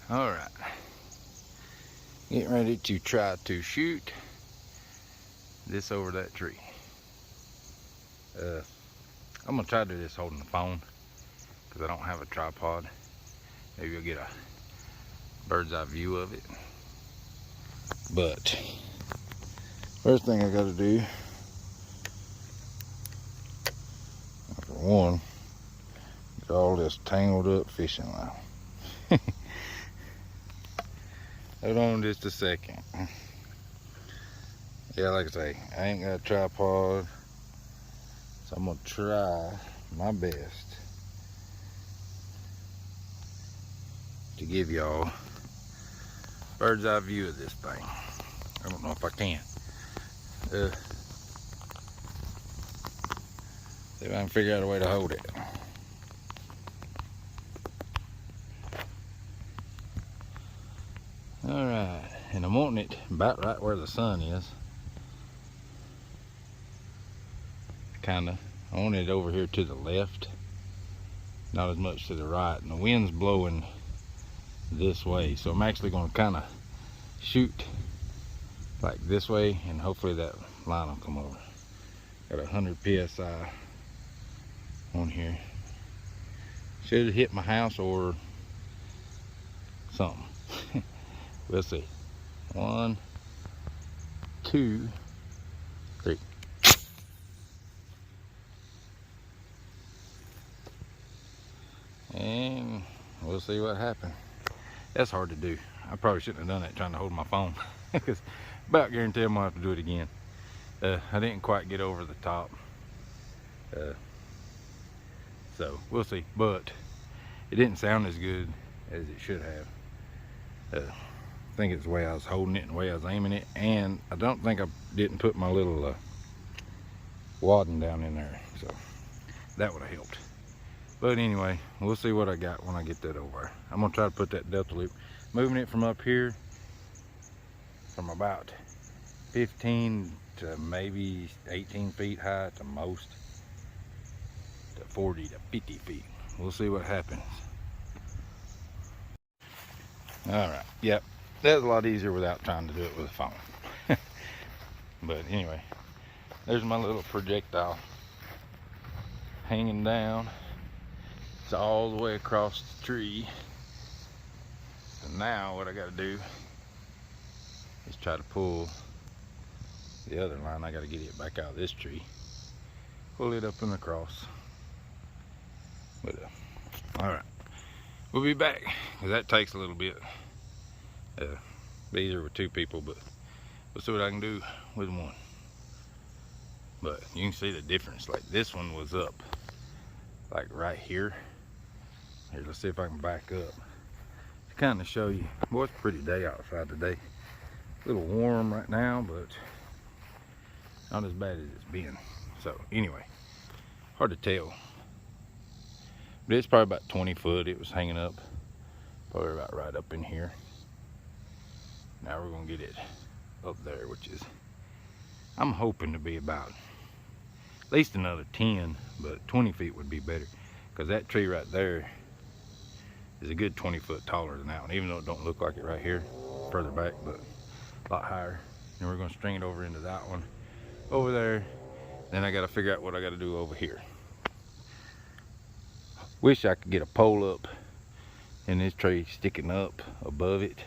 All right, getting ready to try to shoot this over that tree. I'm gonna try to do this holding the phone because I don't have a tripod. Maybe you'll get a bird's eye view of it. But first thing I gotta do, for one, get all this tangled up fishing line. Hold on just a second. Yeah, like I say, I ain't got a tripod, so I'm gonna try my best to give y'all bird's eye view of this thing. I don't know if I can. See if I can figure out a way to hold it. Alright, and I'm wanting it about right where the sun is. Kinda. I want it over here to the left, not as much to the right. And the wind's blowing this way, so I'm actually going to kind of shoot like this way, and hopefully that line will come over. Got 100 psi on here. Should hit my house or something. We'll see. 1, 2, 3. And we'll see what happens. That's hard to do. I probably shouldn't have done that trying to hold my phone, because about guarantee I'm gonna have to do it again. I didn't quite get over the top, so we'll see. But it didn't sound as good as it should have. I think it's the way I was holding it and the way I was aiming it, and I don't think I didn't put my little wadding down in there, so that would have helped. But anyway, we'll see what I got when I get that over. I'm gonna try to put that delta loop, moving it from up here from about 15 to maybe 18 feet high to most, to 40 to 50 feet. We'll see what happens. All right, yep, that's a lot easier without trying to do it with a phone. But anyway, there's my little projectile hanging down. It's all the way across the tree. So now what I gotta do is try to pull the other line. I gotta get it back out of this tree, pull it up and across. But all right, we'll be back, because that takes a little bit. Be easier with 2 people, but we'll see what I can do with 1. But you can see the difference. Like this one was up like right here. Here, let's see if I can back up to kind of show you. Boy, it's a pretty day outside today. A little warm right now, but not as bad as it's been. So anyway, hard to tell. But it's probably about 20 foot. It was hanging up, probably about right up in here. Now we're gonna get it up there, which is, I'm hoping to be about at least another 10, but 20 feet would be better, because that tree right there is a good 20 foot taller than that one, even though it don't look like it right here, further back, but a lot higher. And we're gonna string it over into that one over there. Then I gotta figure out what I gotta do over here. Wish I could get a pole up and this tree sticking up above it,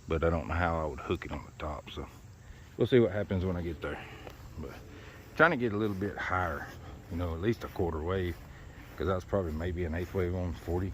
but I don't know how I would hook it on the top. So we'll see what happens when I get there. But trying to get a little bit higher, you know, at least a 1/4 wave, because that's probably maybe an 1/8 wave on 40.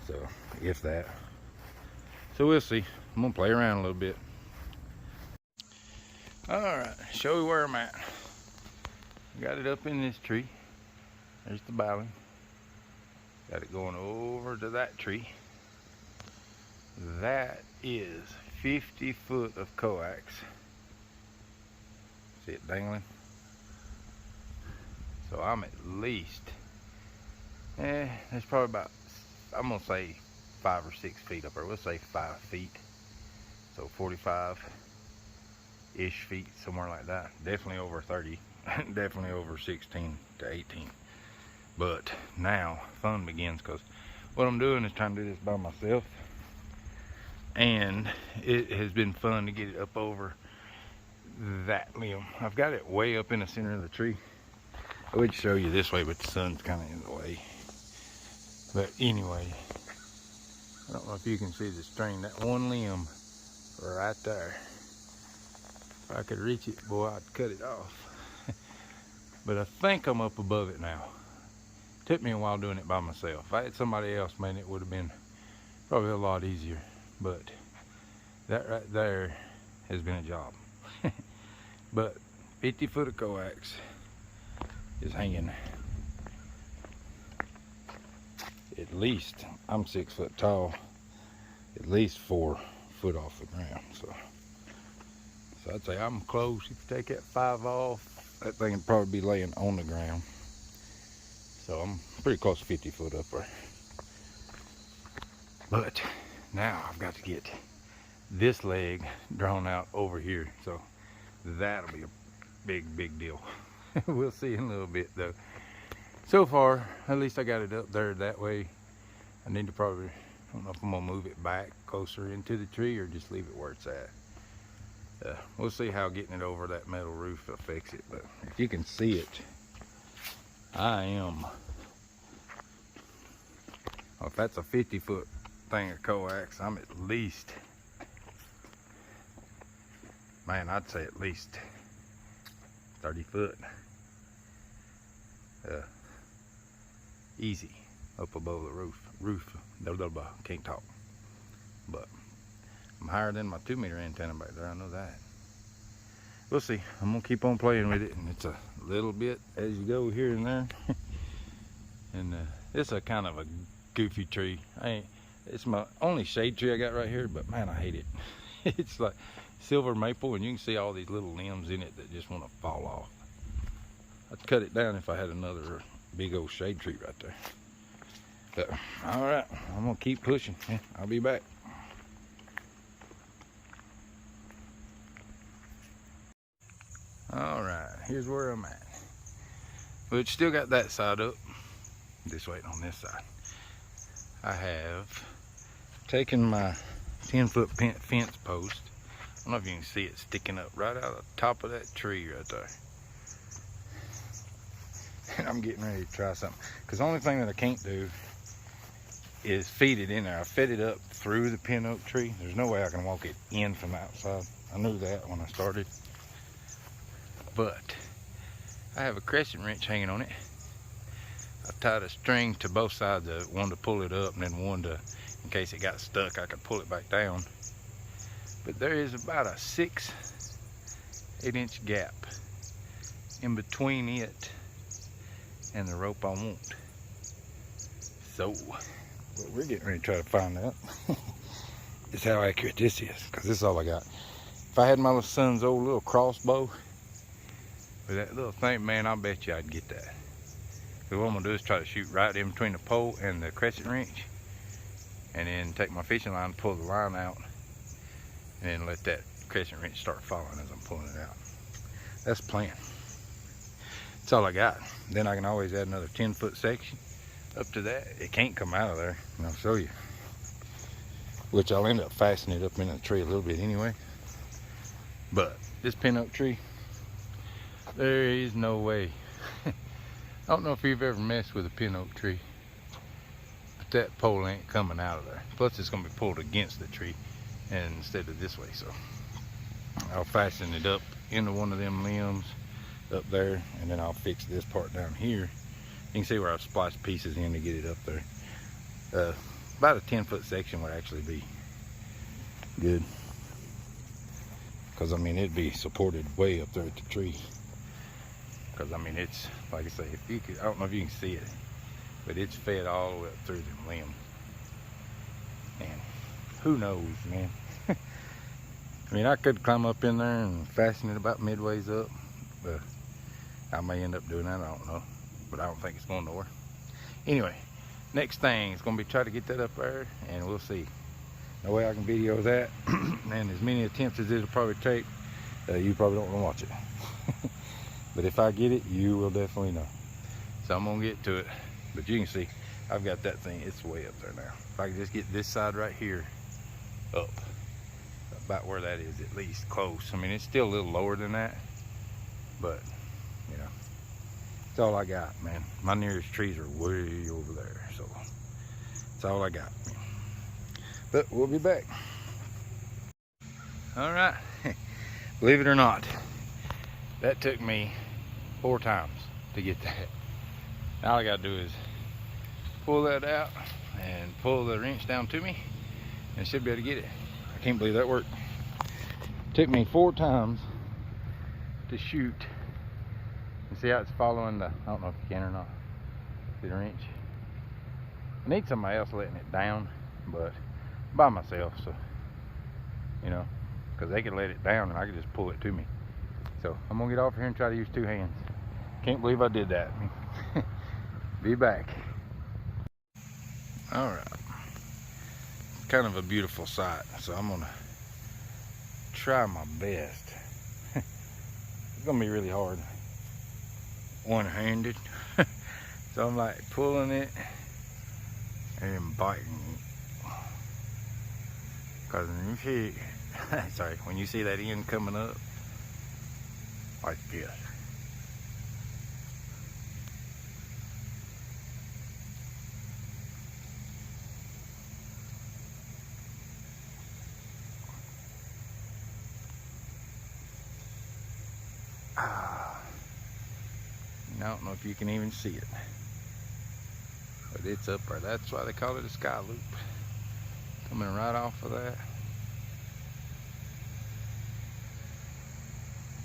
So if that. So we'll see. I'm gonna play around a little bit. All right, show you where I'm at. Got it up in this tree. There's the bowling. Got it going over to that tree. That is 50 foot of coax. See it dangling? So I'm at least, there's probably about, I'm gonna say 5 or 6 feet up there. We'll say 5 feet. So 45-ish feet, somewhere like that. Definitely over 30. Definitely over 16 to 18. But now fun begins, because what I'm doing is trying to do this by myself, and it has been fun to get it up over that limb. I've got it way up in the center of the tree. I would show you this way, but the sun's kind of in the way. But anyway, I don't know if you can see the string, that one limb right there. If I could reach it, boy, I'd cut it off. But I think I'm up above it now. Took me a while doing it by myself. If I had somebody else, man, it would have been probably a lot easier. But that right there has been a job. But 50 foot of coax is hanging. At least, I'm 6 foot tall, at least 4 foot off the ground. So I'd say I'm close. If you take that 5 off, that thing would probably be laying on the ground. So I'm pretty close to 50 foot up there. But now I've got to get this leg drawn out over here. So that'll be a big deal. We'll see in a little bit though. So far, at least I got it up there that way. I need to probably, I don't know if I'm gonna move it back closer into the tree or just leave it where it's at. We'll see how getting it over that metal roof affects it. But if you can see it, I am, well, if that's a 50 foot thing of coax, I'm at least, man, I'd say at least 30 foot. Easy up above the roof. Can't talk. But I'm higher than my 2 meter antenna back there, I know that. We'll see. I'm gonna keep on playing with it, and it's a little bit as you go here and there. And it's a kind of a goofy tree. It's my only shade tree I got right here, but man, I hate it. It's like silver maple, and you can see all these little limbs in it that just want to fall off. I'd cut it down if I had another big old shade tree right there. But all right, I'm gonna keep pushing. Yeah, I'll be back. All right, here's where I'm at. But still got that side up. Just waiting on this side. I have taken my 10-foot fence post. I don't know if you can see it sticking up right out of the top of that tree right there. And I'm getting ready to try something. Because the only thing that I can't do is feed it in there. I fed it up through the pin oak tree. There's no way I can walk it in from outside. I knew that when I started. But I have a crescent wrench hanging on it. I tied a string to both sides of it, one to pull it up and then one to, in case it got stuck, I could pull it back down. But there is about a 6-8 inch gap in between it and the rope I want. So what we're getting ready to try to find out is how accurate this is, because this is all I got. If I had my son's old little crossbow with that little thing, man, I bet you I'd get that. So what I'm gonna do is try to shoot right in between the pole and the crescent wrench, and then take my fishing line, pull the line out, and then let that crescent wrench start falling as I'm pulling it out. That's the plan. That's all I got. Then I can always add another 10-foot section up to that. It can't come out of there, and I'll show you. Which I'll end up fastening it up in the tree a little bit anyway. But this pin oak tree, there is no way. I don't know if you've ever messed with a pin oak tree, but that pole ain't coming out of there. Plus it's gonna be pulled against the tree and instead of this way. So I'll fasten it up into one of them limbs up there, and then I'll fix this part down here. You can see where I've spliced pieces in to get it up there. About a 10-foot section would actually be good, because I mean it'd be supported way up there at the tree. Because I mean it's, like I say, if you could, I don't know if you can see it, but it's fed all the way up through them limbs. And who knows, man. I mean, I could climb up in there and fasten it about midways up, but I may end up doing that, I don't know. But I don't think it's going nowhere. Anyway, next thing is going to be try to get that up there, and we'll see. No way I can video that, and as many attempts as it'll probably take, you probably don't want to watch it. But if I get it, you will definitely know. So I'm going to get to it. But you can see, I've got that thing, it's way up there now. If I could just get this side right here up, about where that is at least, close. I mean, it's still a little lower than that, but you know, it's all I got, man. My nearest trees are way over there, so that's all I got. But we'll be back. All right, believe it or not, that took me 4 times to get that. Now all I gotta do is pull that out and pull the wrench down to me, and I should be able to get it. I can't believe that worked. Took me 4 times to shoot. And see how it's following the, I don't know if you can or not, see the wrench? I need somebody else letting it down, but by myself, so, you know, because they could let it down and I could just pull it to me. So I'm gonna get off here and try to use 2 hands. Can't believe I did that. Be back. All right, kind of a beautiful sight, so I'm gonna try my best. It's gonna be really hard one-handed. So I'm like pulling it and biting it, because when you see sorry, when you see that end coming up like this, I don't know if you can even see it, but it's up there. That's why they call it a sky loop. Coming right off of that.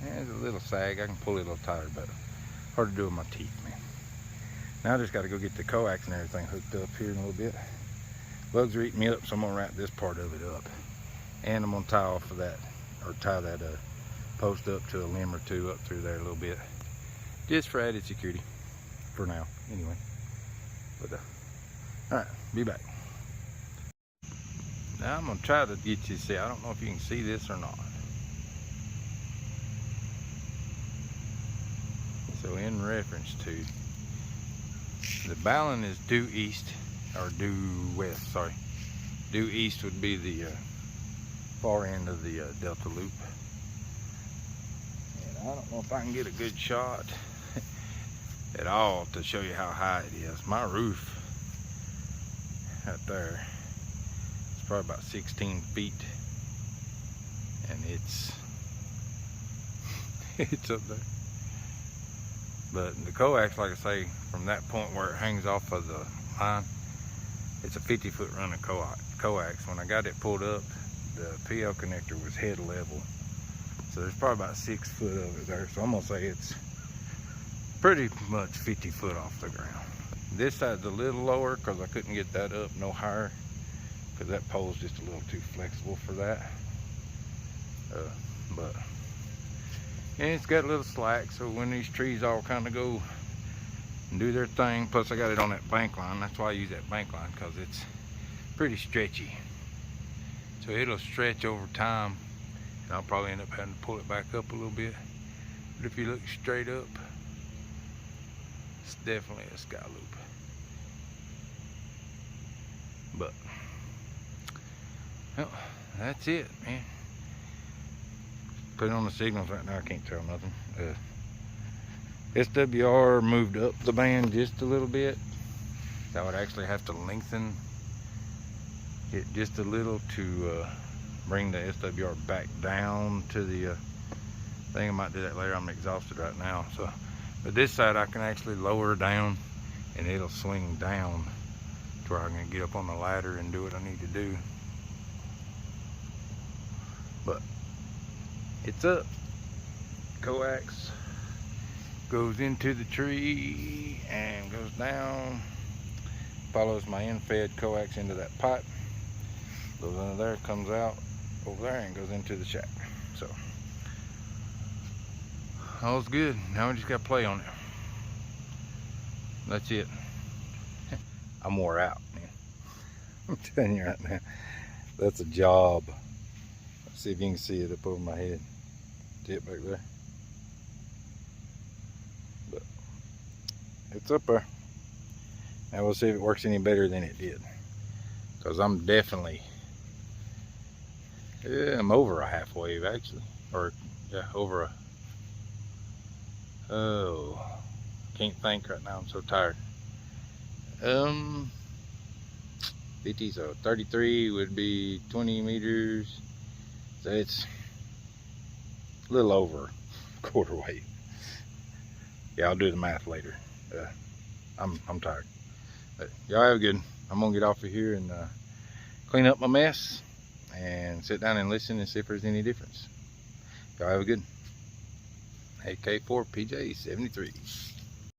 There's a little sag. I can pull it a little tighter, but hard to do with my teeth, man. Now I just got to go get the coax and everything hooked up here in a little bit. Bugs are eating me up, so I'm gonna wrap this part of it up, and I'm gonna tie off of that, or tie that post up to a limb or 2 up through there a little bit, just for added security for now anyway. But all right, be back. Now I'm gonna try to get you to see. I don't know if you can see this or not. So in reference to, the balun is due east, or due west, sorry. Due east would be the far end of the delta loop. And I don't know if I can get a good shot at all to show you how high it is. My roof right there, it's probably about 16 feet, and it's up there. But the coax, like I say, from that point where it hangs off of the line, it's a 50-foot running coax. When I got it pulled up, the PL connector was head level, so there's probably about 6 foot of it there. So I'm gonna say it's pretty much 50 foot off the ground. This side's a little lower because I couldn't get that up no higher, because that pole's just a little too flexible for that. And it's got a little slack, so when these trees all kind of go and do their thing, plus I got it on that bank line. That's why I use that bank line, because it's pretty stretchy. So it'll stretch over time, and I'll probably end up having to pull it back up a little bit. But if you look straight up, it's definitely a sky loop. But, well, that's it, man. Put it on the signals right now, I can't tell nothing. SWR moved up the band just a little bit. So I would actually have to lengthen it just a little to bring the SWR back down to the thing. I might do that later. I'm exhausted right now. So, but this side I can actually lower down, and it'll swing down to where I can get up on the ladder and do what I need to do. But it's up. Coax goes into the tree and goes down, follows my end-fed coax into that pipe, goes under there, comes out over there, and goes into the shack. So all's good. Now we just got to play on it. That's it. I'm wore out, man. I'm telling you right now, that's a job. Let's see if you can see it up over my head. See it back there? But it's up there. Now we'll see if it works any better than it did. Because I'm definitely, yeah, I'm over a half wave actually. Or, yeah, over a, oh, can't think right now, I'm so tired. 50, so 33 would be 20 meters. So it's a little over a quarter wave. Yeah, I'll do the math later. I'm tired. But y'all have a good one. I'm gonna get off of here and clean up my mess and sit down and listen and see if there's any difference. Y'all have a good one. AK4 PJ 73.